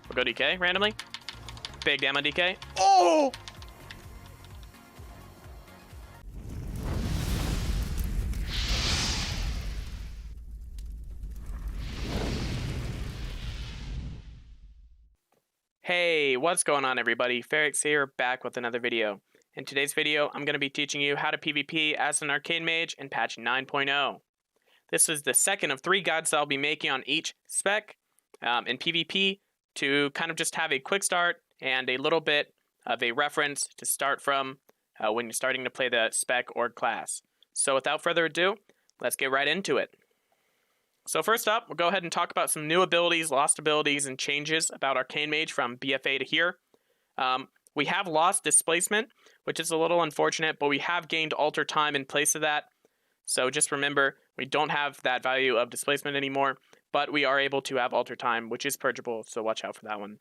We'll go DK randomly. Big damn on DK. Oh! Hey, what's going on everybody? Pherix here, back with another video. In today's video, I'm going to be teaching you how to PvP as an Arcane Mage in patch 9.0. This is the second of 3 guides that I'll be making on each spec in PvP to kind of just have a quick start and a little bit of a reference to start from when you're starting to play the spec or class. So without further ado, let's get right into it. So first up, we'll go ahead and talk about some new abilities, lost abilities, and changes about Arcane Mage from BFA to here. We have lost Displacement, which is a little unfortunate, but we have gained Alter Time in place of that. So just remember, we don't have that value of Displacement anymore, but we are able to have Alter Time, which is purgeable, so watch out for that one.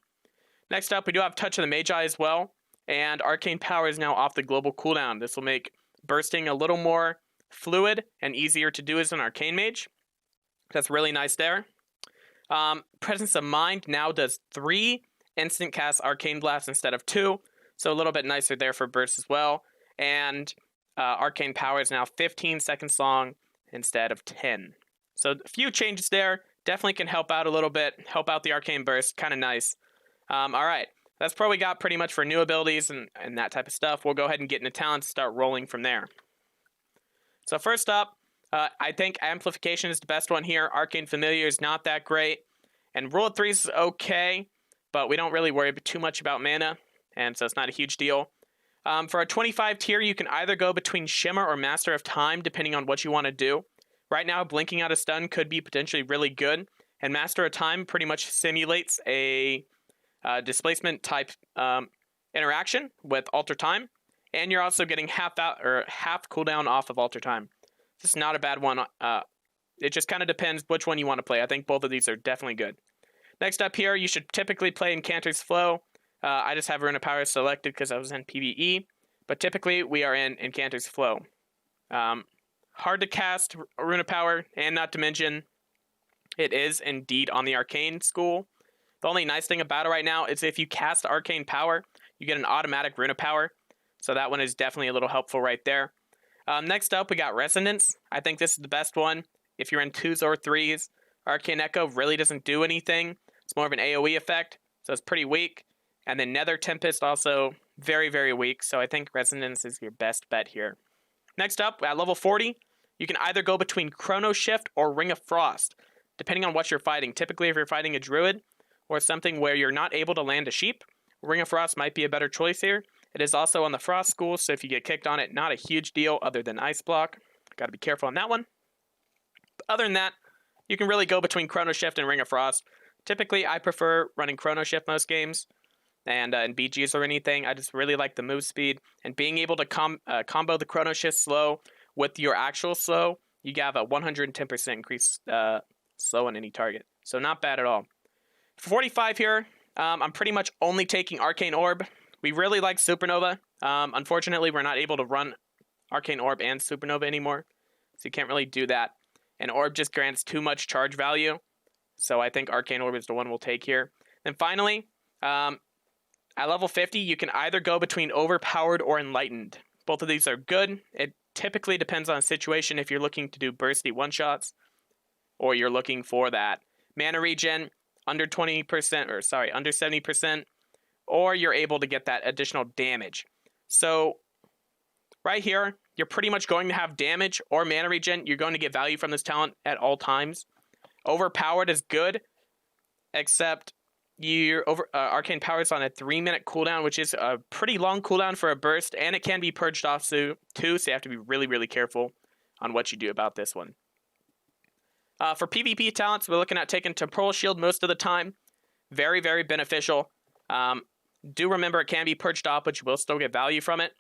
Next up, we do have Touch of the Magi as well, and Arcane Power is now off the global cooldown. This will make bursting a little more fluid and easier to do as an Arcane Mage. That's really nice there. Presence of Mind now does 3 instant cast Arcane Blast instead of 2. So a little bit nicer there for burst as well. And Arcane Power is now 15 seconds long instead of 10. So a few changes there. Definitely can help out a little bit. Help out the Arcane Burst. Kind of nice. Alright. That's probably got pretty much for new abilities and that type of stuff. We'll go ahead and get into talents and start rolling from there. So first up, I think Amplification is the best one here. Arcane Familiar is not that great. And Rule of 3 is okay, but we don't really worry too much about mana, and so it's not a huge deal. For a 25 tier, you can either go between Shimmer or Master of Time, depending on what you want to do. Right now, Blinking Out a Stun could be potentially really good, and Master of Time pretty much simulates a displacement type interaction with Alter Time, and you're also getting half cooldown off of Alter Time. This is not a bad one. It just kind of depends which one you want to play. I think both of these are definitely good. Next up here, you should typically play Enchanter's Flow. I just have Rune of Power selected because I was in PvE, but typically we are in Enchanter's Flow. Hard to cast Rune of Power, and not to mention, it is indeed on the Arcane school. The only nice thing about it right now is if you cast Arcane Power, you get an automatic Rune of Power, so that one is definitely a little helpful right there. Next up, we got Resonance. I think this is the best one. If you're in 2s or 3s, Arcane Echo really doesn't do anything. It's more of an AoE effect, so it's pretty weak. And then Nether Tempest also very, very weak, so I think Resonance is your best bet here. Next up, at level 40, you can either go between Chrono Shift or Ring of Frost, depending on what you're fighting. Typically, if you're fighting a Druid or something where you're not able to land a sheep, Ring of Frost might be a better choice here. It is also on the Frost School, so if you get kicked on it, not a huge deal other than Ice Block. Got to be careful on that one. But other than that, you can really go between Chrono Shift and Ring of Frost. Typically, I prefer running Chrono Shift most games, and in BGs or anything. I just really like the move speed, and being able to combo the Chrono Shift slow with your actual slow, you have a 110% increase slow on any target. So not bad at all. For 45 here, I'm pretty much only taking Arcane Orb. We really like Supernova. Unfortunately, we're not able to run Arcane Orb and Supernova anymore, so you can't really do that. And Orb just grants too much charge value, so I think Arcane Orb is the one we'll take here. Then finally, at level 50, you can either go between Overpowered or Enlightened. Both of these are good. It typically depends on the situation if you're looking to do bursty one-shots, or you're looking for that mana regen under 20%, or sorry, under 70%, or you're able to get that additional damage. So right here, you're pretty much going to have damage or mana regen. You're going to get value from this talent at all times. Overpowered is good, except Arcane Power is on a 3-minute cooldown, which is a pretty long cooldown for a burst, and it can be purged off too, so you have to be really, really careful on what you do about this one. For PvP talents, we're looking at taking Temporal Shield most of the time. Very, very beneficial. Do remember it can be purged off, but you will still get value from it.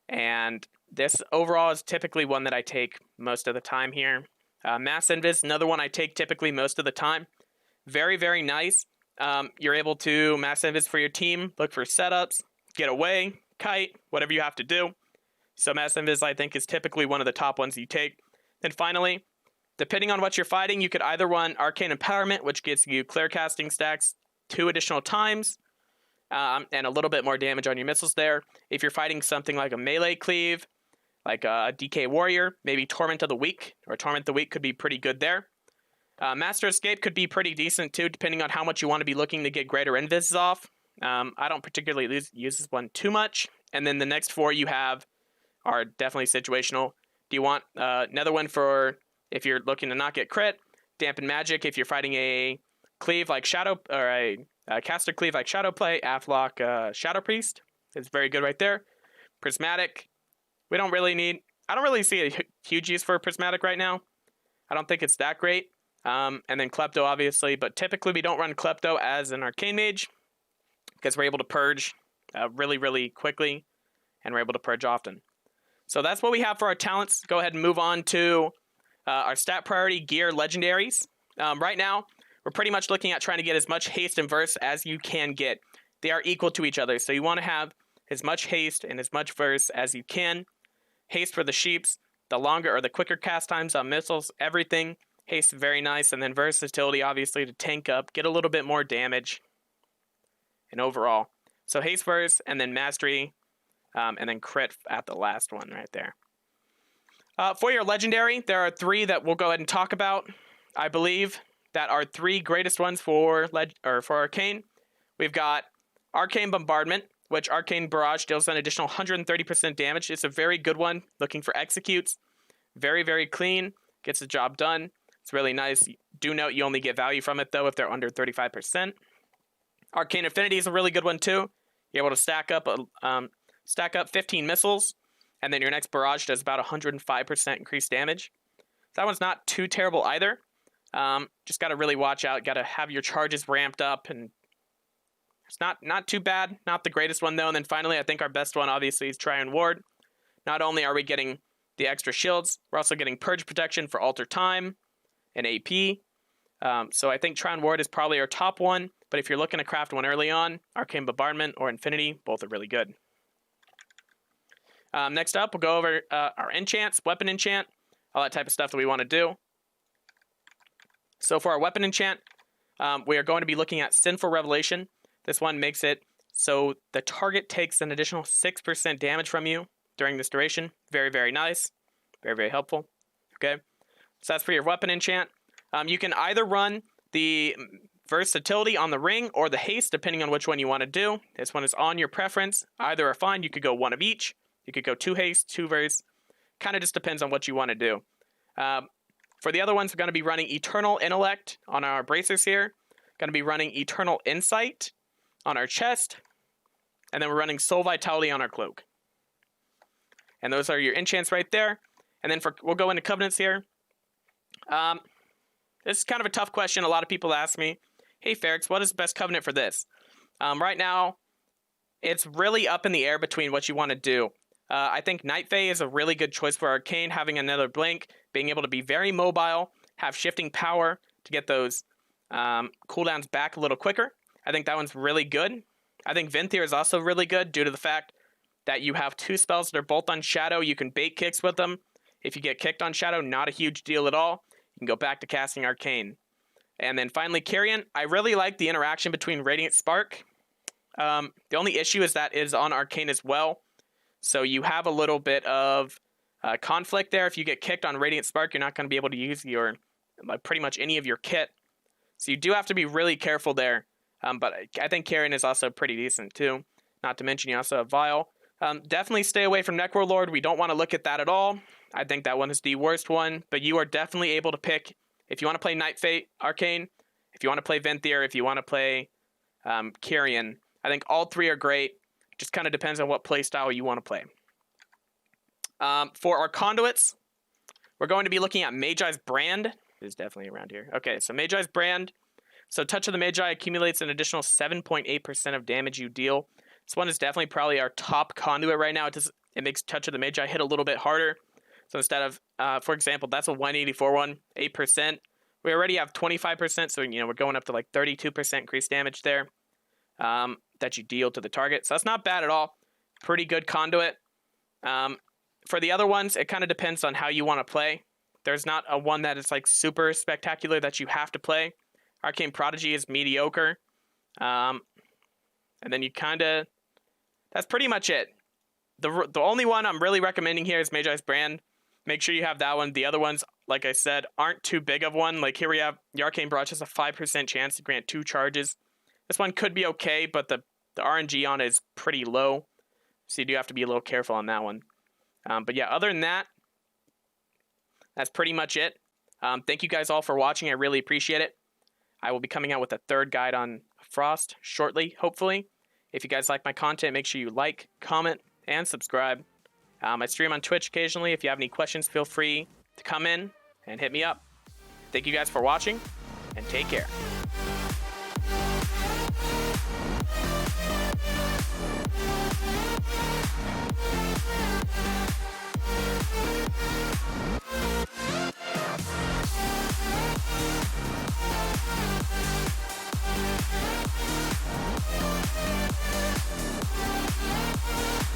And this overall is typically one that I take most of the time here. Mass Invis, another one I take typically most of the time. Very, very nice. You're able to Mass Invis for your team, look for setups, get away, kite, whatever you have to do. So Mass Invis, I think, is typically one of the top ones you take. Then finally, depending on what you're fighting, you could either run Arcane Empowerment, which gets you clear casting stacks 2 additional times, and a little bit more damage on your missiles there. If you're fighting something like a melee cleave, like a DK Warrior, maybe Torment of the Weak, or Torment the Weak could be pretty good there. Master Escape could be pretty decent too, depending on how much you want to be looking to get greater invis off. I don't particularly use this one too much. And then the next 4 you have are definitely situational. Do you want another one for if you're looking to not get crit? Dampen Magic if you're fighting a cleave like Shadow, or a caster cleave like Shadowplay, Aflock, Shadow Priest. It's very good right there. Prismatic. I don't really see a huge use for Prismatic right now. I don't think it's that great. And then Klepto, obviously. But typically we don't run Klepto as an Arcane Mage, because we're able to purge really, really quickly, and we're able to purge often. So that's what we have for our talents. Go ahead and move on to our stat priority gear legendaries. Right now, we're pretty much looking at trying to get as much haste and verse as you can get. They are equal to each other, so you want to have as much haste and as much verse as you can. Haste for the sheeps, the longer or the quicker cast times on missiles, everything. Haste very nice, and then versatility obviously to tank up, get a little bit more damage, and overall. So haste verse, and then mastery, and then crit at the last one right there. For your legendary, there are 3 that we'll go ahead and talk about. I believe that are 3 greatest ones for Arcane. We've got Arcane Bombardment, which Arcane Barrage deals an additional 130% damage. It's a very good one, looking for executes. Very, very clean, gets the job done. It's really nice. Do note you only get value from it, though, if they're under 35%. Arcane Affinity is a really good one, too. You're able to stack up 15 missiles, and then your next barrage does about 105% increased damage. That one's not too terrible either. Just got to really watch out. Got to have your charges ramped up, and it's not too bad. Not the greatest one, though. And then finally, I think our best one, obviously, is Try and Ward. Not only are we getting the extra shields, we're also getting Purge Protection for Alter Time and AP. So I think Try and Ward is probably our top one. But if you're looking to craft one early on, Arcane Bombardment or Infinity, both are really good. Next up, we'll go over our enchants, weapon enchant, all that type of stuff that we want to do. So for our weapon enchant, we are going to be looking at Sinful Revelation. This one makes it so the target takes an additional 6% damage from you during this duration. Very, very nice. Very, very helpful. Okay, so that's for your weapon enchant. You can either run the versatility on the ring or the haste, depending on which one you want to do. This one is on your preference. Either are fine. You could go 1 of each. You could go 2 haste, 2 verse. Kind of just depends on what you want to do. For the other ones, we're going to be running Eternal Intellect on our bracers here. Going to be running Eternal Insight on our chest. And then we're running Soul Vitality on our cloak. And those are your enchants right there. And then we'll go into covenants here. This is kind of a tough question. A lot of people ask me, hey, Pherix, what is the best covenant for this? Right now, it's really up in the air between what you want to do. I think Night Fae is a really good choice for Arcane, having another blink, being able to be very mobile, have shifting power to get those cooldowns back a little quicker. I think that one's really good. I think Venthyr is also really good due to the fact that you have 2 spells that are both on Shadow. You can bait kicks with them. If you get kicked on Shadow, not a huge deal at all. You can go back to casting Arcane. And then finally, Carrion. I really like the interaction between Radiant Spark. The only issue is that it is on Arcane as well. So you have a little bit of conflict there. If you get kicked on Radiant Spark, you're not going to be able to use your pretty much any of your kit. So you do have to be really careful there. But I think Carrion is also pretty decent too. Not to mention you also have Vile. Definitely stay away from Necrolord. We don't want to look at that at all. I think that one is the worst one. But you are definitely able to pick, if you want to play Night Fate Arcane, if you want to play Venthyr, if you want to play Carrion. I think all 3 are great. Just kind of depends on what play style you want to play. For our conduits, we're going to be looking at Magi's Brand. It is definitely around here. Okay, so Magi's Brand. So Touch of the Magi accumulates an additional 7.8% of damage you deal. This one is definitely probably our top conduit right now. It makes Touch of the Magi hit a little bit harder. So instead of, for example, that's a 184 one, 8%. We already have 25%, so we're going up to like 32% increased damage there that you deal to the target. So that's not bad at all. Pretty good conduit. For the other ones, it kind of depends on how you want to play. There's not a one that is like super spectacular that you have to play. Arcane Prodigy is mediocre. And then you that's pretty much it. The only one I'm really recommending here is Magi's Brand. Make sure you have that one. The other ones, like I said, aren't too big of one. Like here we have the Arcane Brush has a 5% chance to grant 2 charges. This one could be okay, but the RNG on it is pretty low. So you do have to be a little careful on that one. But yeah, other than that, that's pretty much it. Thank you guys all for watching. I really appreciate it. I will be coming out with a 3rd guide on Frost shortly, hopefully. If you guys like my content, make sure you like, comment, and subscribe. I stream on Twitch occasionally. If you have any questions, feel free to come in and hit me up. Thank you guys for watching, and take care.